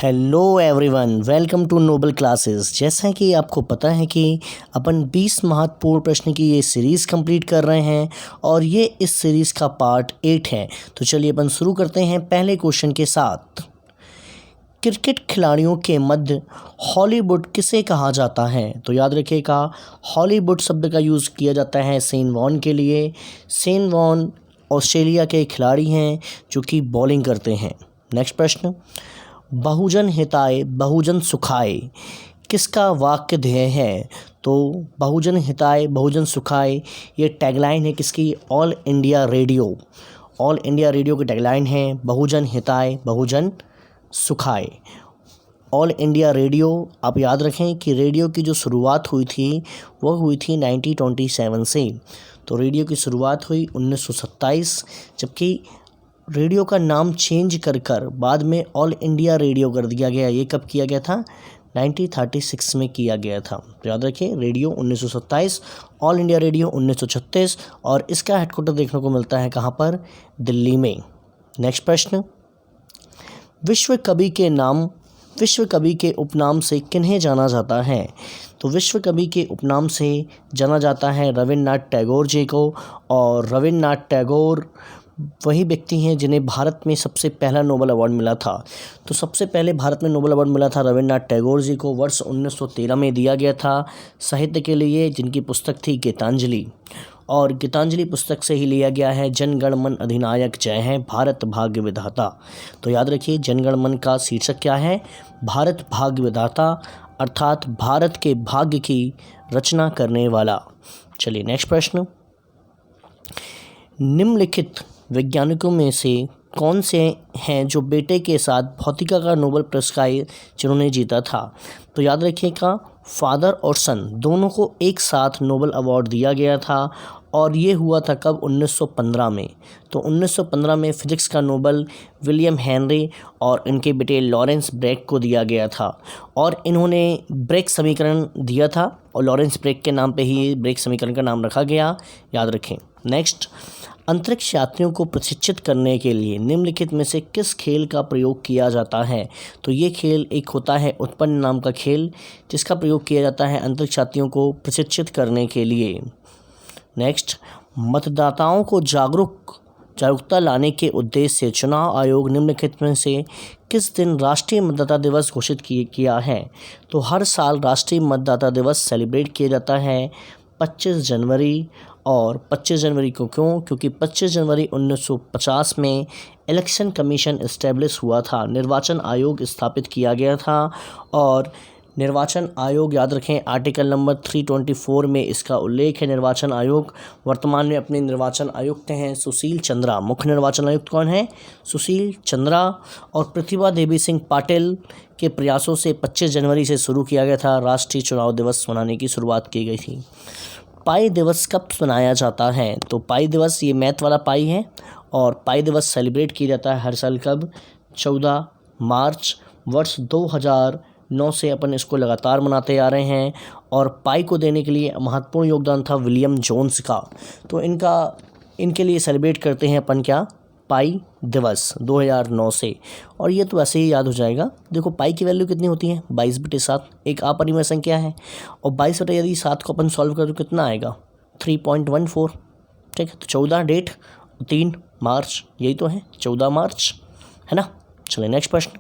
Hello everyone, welcome to Noble Classes. जैसा कि आपको पता है कि अपन 20 महत्वपूर्ण प्रश्न की ये सीरीज़ कंप्लीट कर रहे हैं और ये इस सीरीज़ का पार्ट 8 है। तो चलिए अपन शुरू करते हैं पहले क्वेश्चन के साथ। क्रिकेट खिलाड़ियों के मध्य हॉलीवुड किसे कहा जाता है? तो याद रखिएगा, हॉलीवुड शब्द का यूज़ किया जाता है शेन वॉर्न के लिए। शेन वॉर्न ऑस्ट्रेलिया के खिलाड़ी हैं जो कि बॉलिंग करते हैं। नेक्स्ट प्रश्न, बहुजन हिताय बहुजन सुखाय किसका वाक्य ध्येय है? तो बहुजन हिताय बहुजन सुखाय ये टैगलाइन है किसकी? All India radio. All India radio की टैगलाइन है बहुजन हिताय बहुजन सुखाय। ऑल इंडिया रेडियो, आप याद रखें कि रेडियो की जो शुरुआत हुई थी वो हुई थी 1927 से। तो रेडियो की शुरुआत हुई 1927, जबकि रेडियो का नाम चेंज कर बाद में ऑल इंडिया रेडियो कर दिया गया। ये कब किया गया था? 1936 में किया गया था। तो याद रखिए, रेडियो 1927, ऑल इंडिया रेडियो 1936, और इसका हेडक्वार्टर देखने को मिलता है कहाँ पर? दिल्ली में। नेक्स्ट प्रश्न, विश्व कवि के उपनाम से किन्हें जाना जाता है? तो विश्व कवि के उपनाम से जाना जाता है रविन्द्रनाथ टैगोर जी को। और रविन्द्रनाथ टैगोर वही व्यक्ति हैं जिन्हें भारत में सबसे पहला नोबेल अवार्ड मिला था। तो सबसे पहले भारत में नोबेल अवार्ड मिला था रविन्द्रनाथ टैगोर जी को, वर्ष 1913 में दिया गया था साहित्य के लिए, जिनकी पुस्तक थी गीतांजलि। और गीतांजलि पुस्तक से ही लिया गया है जन गण मन अधिनायक जय है भारत भाग्य विधाता। तो याद रखिए, जन गण मन का शीर्षक क्या है? भारत भाग्य विधाता, अर्थात भारत के भाग्य की रचना करने वाला। चलिए नेक्स्ट प्रश्न, निम्नलिखित वैज्ञानिकों में से कौन से हैं जो बेटे के साथ भौतिका का नोबेल पुरस्कार जिन्होंने जीता था? तो याद रखिएगा, फादर और सन दोनों को एक साथ नोबेल अवार्ड दिया गया था। और ये हुआ था कब? 1915 में। तो 1915 में फिजिक्स का नोबेल विलियम हेनरी और इनके बेटे लॉरेंस ब्रैग को दिया गया था। और इन्होंने ब्रैग समीकरण दिया था और लॉरेंस ब्रैग के नाम पे ही ब्रैग समीकरण का नाम रखा गया, याद रखें। नेक्स्ट, अंतरिक्ष यात्रियों को प्रशिक्षित करने के लिए निम्नलिखित में से किस खेल का प्रयोग किया जाता है? तो ये खेल एक होता है उत्पन्न नाम का खेल, जिसका प्रयोग किया जाता है अंतरिक्ष यात्रियों को प्रशिक्षित करने के लिए। नेक्स्ट, मतदाताओं को जागरूकता लाने के उद्देश्य से चुनाव आयोग निम्नलिखित में से किस दिन राष्ट्रीय मतदाता दिवस घोषित किया है? तो हर साल राष्ट्रीय मतदाता दिवस सेलिब्रेट किया जाता है 25 जनवरी। और 25 जनवरी को क्यों? क्योंकि 25 जनवरी 1950 में इलेक्शन कमीशन इस्टेब्लिश हुआ था, निर्वाचन आयोग स्थापित किया गया था। और निर्वाचन आयोग, याद रखें, आर्टिकल नंबर 324 में इसका उल्लेख है। निर्वाचन आयोग वर्तमान में अपने निर्वाचन आयुक्त हैं सुशील चंद्रा। मुख्य निर्वाचन आयुक्त कौन है? सुशील चंद्रा। और प्रतिभा देवी सिंह पाटिल के प्रयासों से 25 जनवरी से शुरू किया गया था, राष्ट्रीय चुनाव दिवस मनाने की शुरुआत की गई थी। पाई दिवस कब मनाया जाता है? तो पाई दिवस, ये मैथ वाला पाई है, और पाई दिवस सेलिब्रेट किया जाता है हर साल कब? 14 मार्च। वर्ष 2009 से अपन इसको लगातार मनाते आ रहे हैं। और पाई को देने के लिए महत्वपूर्ण योगदान था विलियम जोन्स का। तो इनके लिए सेलिब्रेट करते हैं अपन क्या? पाई दिवस 2009 से। और ये तो ऐसे ही याद हो जाएगा। देखो, पाई की वैल्यू कितनी होती है? 22/7, एक अपरिमेय संख्या है। और 22/7 को अपन सॉल्व करें तो कितना आएगा? 3.14। ठीक है, तो 14 डेट, 3 मार्च, यही तो है 14 मार्च, है ना। चलिए नेक्स्ट प्रश्न,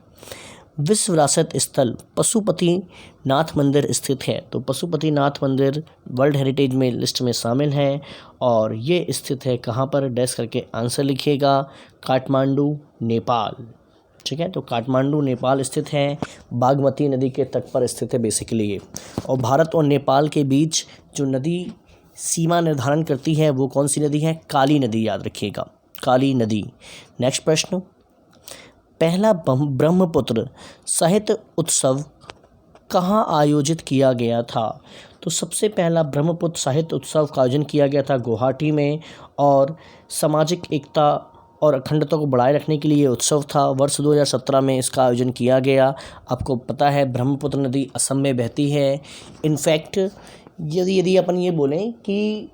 विश्व विरासत स्थल पशुपतिनाथ मंदिर स्थित है। तो पशुपतिनाथ मंदिर वर्ल्ड हेरिटेज में लिस्ट में शामिल है। और ये स्थित है कहाँ पर? डैश करके आंसर लिखिएगा, काठमांडू, नेपाल। ठीक है, तो काठमांडू नेपाल स्थित है, बागमती नदी के तट पर स्थित है बेसिकली ये। और भारत और नेपाल के बीच जो नदी सीमा निर्धारण करती है वो कौन सी नदी है? काली नदी, याद रखिएगा, काली नदी। नेक्स्ट प्रश्न, पहला ब्रह्मपुत्र साहित्य उत्सव कहाँ आयोजित किया गया था? तो सबसे पहला ब्रह्मपुत्र साहित्य उत्सव का आयोजन किया गया था गुवाहाटी में। और सामाजिक एकता और अखंडता को बढ़ाए रखने के लिए ये उत्सव था। वर्ष 2017 में इसका आयोजन किया गया। आपको पता है ब्रह्मपुत्र नदी असम में बहती है। इनफैक्ट यदि अपन ये बोलें कि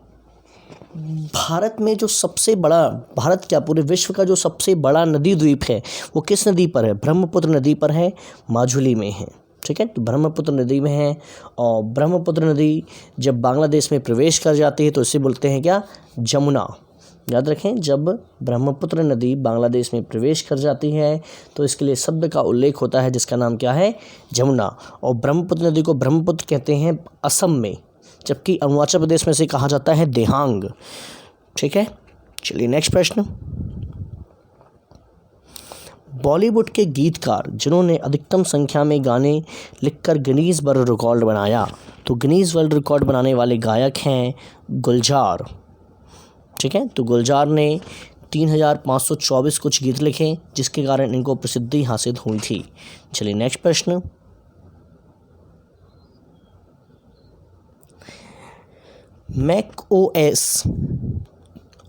भारत में जो सबसे बड़ा, भारत क्या पूरे विश्व का जो सबसे बड़ा नदी द्वीप है वो किस नदी पर है? ब्रह्मपुत्र नदी पर है, माजुली में है। ठीक है, तो ब्रह्मपुत्र नदी में है। और ब्रह्मपुत्र नदी जब बांग्लादेश में प्रवेश कर जाती है तो इसे बोलते हैं क्या? जमुना। याद रखें, जब ब्रह्मपुत्र नदी बांग्लादेश में प्रवेश कर जाती है तो इसके लिए शब्द का उल्लेख होता है जिसका नाम क्या है? जमुना। और ब्रह्मपुत्र नदी को ब्रह्मपुत्र कहते हैं असम में, जबकि अरुणाचल प्रदेश में से कहा जाता है देहांग। ठीक है, चलिए नेक्स्ट प्रश्न। बॉलीवुड के गीतकार जिन्होंने अधिकतम संख्या में गाने लिखकर गिनीज वर्ल्ड रिकॉर्ड बनाया, तो गिनीज वर्ल्ड रिकॉर्ड बनाने वाले गायक हैं गुलजार। ठीक है, तो गुलजार ने 3524 कुछ गीत लिखे जिसके कारण इनको प्रसिद्धि हासिल हुई थी। चलिए नेक्स्ट प्रश्न। मैक ओएस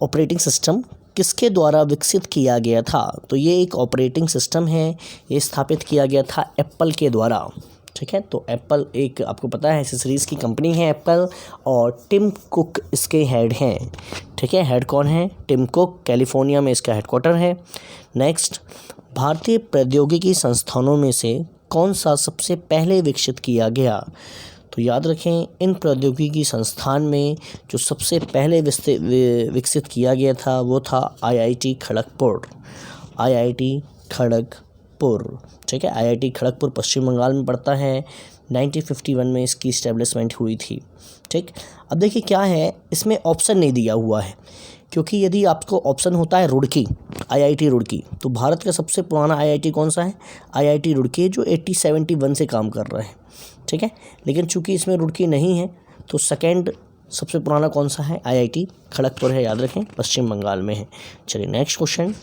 ऑपरेटिंग सिस्टम किसके द्वारा विकसित किया गया था? तो ये एक ऑपरेटिंग सिस्टम है, ये स्थापित किया गया था एप्पल के द्वारा। ठीक है, तो एप्पल एक, आपको पता है, एसेसरीज़ की कंपनी है एप्पल, और टिम कुक इसके हेड हैं। ठीक है, हेड कौन है? टिम कुक, कैलिफोर्निया में इसका हेडक्वार्टर है। नेक्स्ट, भारतीय प्रौद्योगिकी संस्थानों में से कौन सा सबसे पहले विकसित किया गया? तो याद रखें, इन प्रौद्योगिकी संस्थान में जो सबसे पहले विकसित किया गया था वो था आईआईटी खड़गपुर। आईआईटी खड़गपुर। ठीक है, आईआईटी खड़गपुर पश्चिम बंगाल में पड़ता है। 1951 में इसकी इस्टेब्लिशमेंट हुई थी। ठीक, अब देखिए क्या है, इसमें ऑप्शन नहीं दिया हुआ है, क्योंकि यदि आपको ऑप्शन होता है रुड़की, आईआईटी रुड़की, तो भारत का सबसे पुराना आईआईटी कौन सा है? आईआईटी रुड़की, जो 1871 से काम कर रहा है। ठीक है, लेकिन चूंकि इसमें रुड़की नहीं है तो सेकंड सबसे पुराना कौन सा है? आईआईटी खड़गपुर है, याद रखें, पश्चिम बंगाल में है। चलिए next question.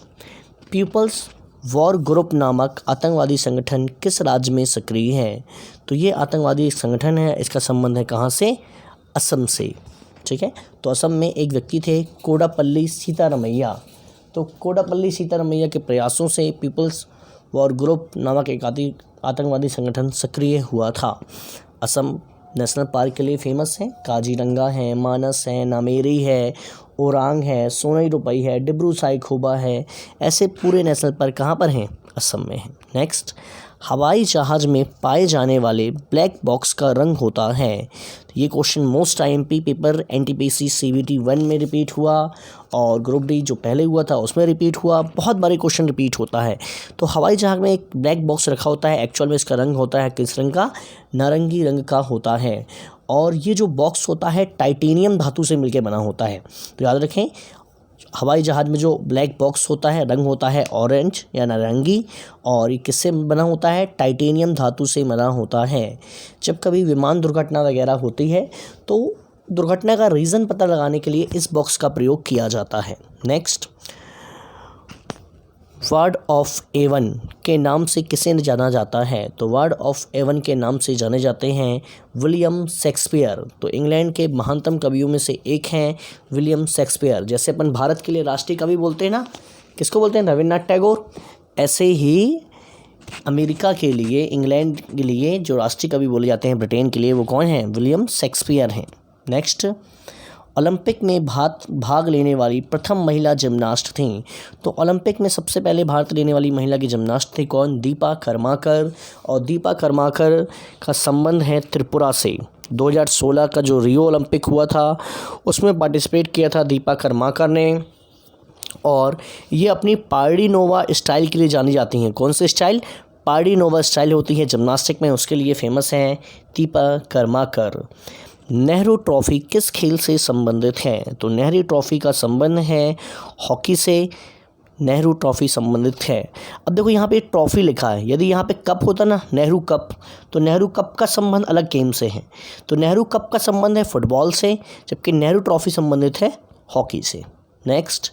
People's War Group नामक आतंकवादी संगठन किस राज्य में सक्रिय है? तो ये आतंकवादी संगठन है, इसका संबंध है कहाँ से? असम से। ठीक है, तो असम में एक व्यक्ति थे कोडापल्ली सीतारमैया। तो कोडापल्ली सीतारमैया के प्रयासों से पीपल्स वॉर ग्रुप नामक एक आतंकवादी संगठन सक्रिय हुआ था। असम नेशनल पार्क के लिए फेमस है, काजीरंगा है, मानस है, नामेरी है, ओरांग है, सोनाई रुपई है, डिब्रू साइखोवा है। ऐसे पूरे नेशनल पार्क कहाँ पर हैं? असम में है। नेक्स्ट, हवाई जहाज़ में पाए जाने वाले ब्लैक बॉक्स का रंग होता है। तो ये question most IMP paper NTPC CVT 1 में रिपीट हुआ, और ग्रुप डी जो पहले हुआ था उसमें रिपीट हुआ। बहुत बारी क्वेश्चन रिपीट होता है। तो हवाई जहाज़ में एक ब्लैक बॉक्स रखा होता है, एक्चुअल में इसका रंग होता है किस रंग का? नारंगी रंग का होता है। और ये जो बॉक्स होता है टाइटेनियम धातु से मिलकर बना होता है। तो याद रखें, हवाई जहाज़ में जो ब्लैक बॉक्स होता है, रंग होता है ऑरेंज या नारंगी, और ये किससे बना होता है? टाइटेनियम धातु से बना होता है। जब कभी विमान दुर्घटना वगैरह होती है तो दुर्घटना का रीज़न पता लगाने के लिए इस बॉक्स का प्रयोग किया जाता है। नेक्स्ट, वार्ड ऑफ एवन के नाम से किसे जाना जाता है? तो वार्ड ऑफ एवन के नाम से जाने जाते हैं विलियम शेक्सपियर। तो इंग्लैंड के महानतम कवियों में से एक हैं विलियम शेक्सपियर। जैसे अपन भारत के लिए राष्ट्रीय कवि बोलते हैं ना, किसको बोलते हैं? रविन्द्रनाथ टैगोर। ऐसे ही अमेरिका के लिए, इंग्लैंड के लिए जो राष्ट्रीय कवि बोले जाते हैं ब्रिटेन के लिए, वो कौन हैं? विलियम शेक्सपियर हैं। नेक्स्ट, ओलंपिक में भाग लेने वाली प्रथम महिला जिम्नास्ट थीं। तो ओलंपिक में सबसे पहले भाग लेने वाली महिला की जिम्नास्ट थी कौन? दीपा कर्माकर। और दीपा कर्माकर का संबंध है त्रिपुरा से। 2016 का जो रियो ओलंपिक हुआ था उसमें पार्टिसिपेट किया था दीपा कर्माकर ने, और ये अपनी पार्डिनोवा स्टाइल के लिए जानी जाती हैं। कौन से स्टाइल? पार्डिनोवा स्टाइल होती है जिम्नास्टिक में, उसके लिए फेमस हैं दीपा कर्माकर। नेहरू ट्रॉफ़ी किस खेल से संबंधित है? तो नेहरू ट्रॉफ़ी का संबंध है हॉकी से। नेहरू ट्रॉफ़ी संबंधित है। अब देखो यहाँ पे ट्रॉफ़ी लिखा है, यदि यहाँ पे कप होता ना, नेहरू कप, तो नेहरू कप का संबंध अलग गेम से है। तो नेहरू कप का संबंध है फुटबॉल से, जबकि नेहरू ट्रॉफ़ी संबंधित है हॉकी से। नेक्स्ट,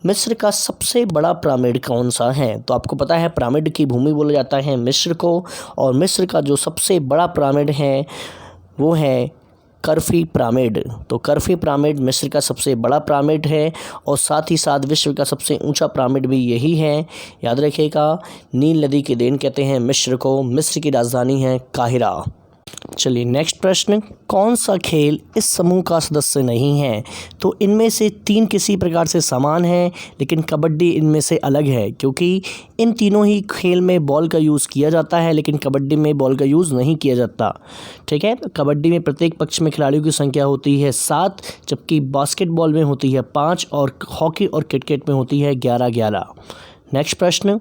मिस्र का सबसे बड़ा पिरामिड कौन सा है? तो आपको पता है पिरामिड की भूमि बोला जाता है मिस्र को, और मिस्र का जो सबसे बड़ा पिरामिड है वो है कर्फी पिरामिड। तो कर्फी पिरामिड मिस्र का सबसे बड़ा पिरामिड है, और साथ ही साथ विश्व का सबसे ऊंचा पिरामिड भी यही है। याद रखिएगा, नील नदी की देन कहते हैं मिस्र को। मिस्र की राजधानी है काहिरा। चलिए नेक्स्ट प्रश्न, कौन सा खेल इस समूह का सदस्य नहीं है? तो इनमें से 3 किसी प्रकार से समान हैं, लेकिन कबड्डी इनमें से अलग है, क्योंकि इन तीनों ही खेल में बॉल का यूज़ किया जाता है, लेकिन कबड्डी में बॉल का यूज़ नहीं किया जाता। ठीक है, तो कबड्डी में प्रत्येक पक्ष में खिलाड़ियों की संख्या होती है 7, जबकि बास्केटबॉल में होती है 5 और हॉकी और क्रिकेट में होती है 11-11। नेक्स्ट प्रश्न,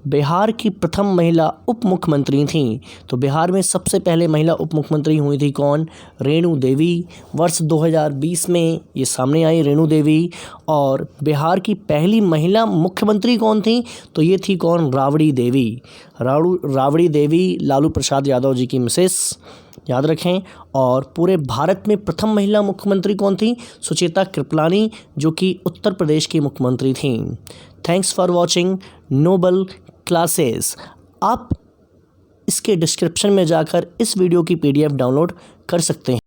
बिहार की प्रथम महिला उप मुख्यमंत्री थीं। तो बिहार में सबसे पहले महिला उप मुख्यमंत्री हुई थी कौन? रेणु देवी। वर्ष 2020 में ये सामने आई रेणु देवी। और बिहार की पहली महिला मुख्यमंत्री कौन थी? तो ये थी कौन? राबड़ी देवी। राबड़ी देवी लालू प्रसाद यादव जी की मिसेस, याद रखें। और पूरे भारत में प्रथम महिला मुख्यमंत्री कौन थी? सुचेता कृपलानी, जो कि उत्तर प्रदेश की मुख्यमंत्री थीं। Thanks for watching Noble Classes. आप इसके डिस्क्रिप्शन में जाकर इस वीडियो की PDF डाउनलोड कर सकते हैं।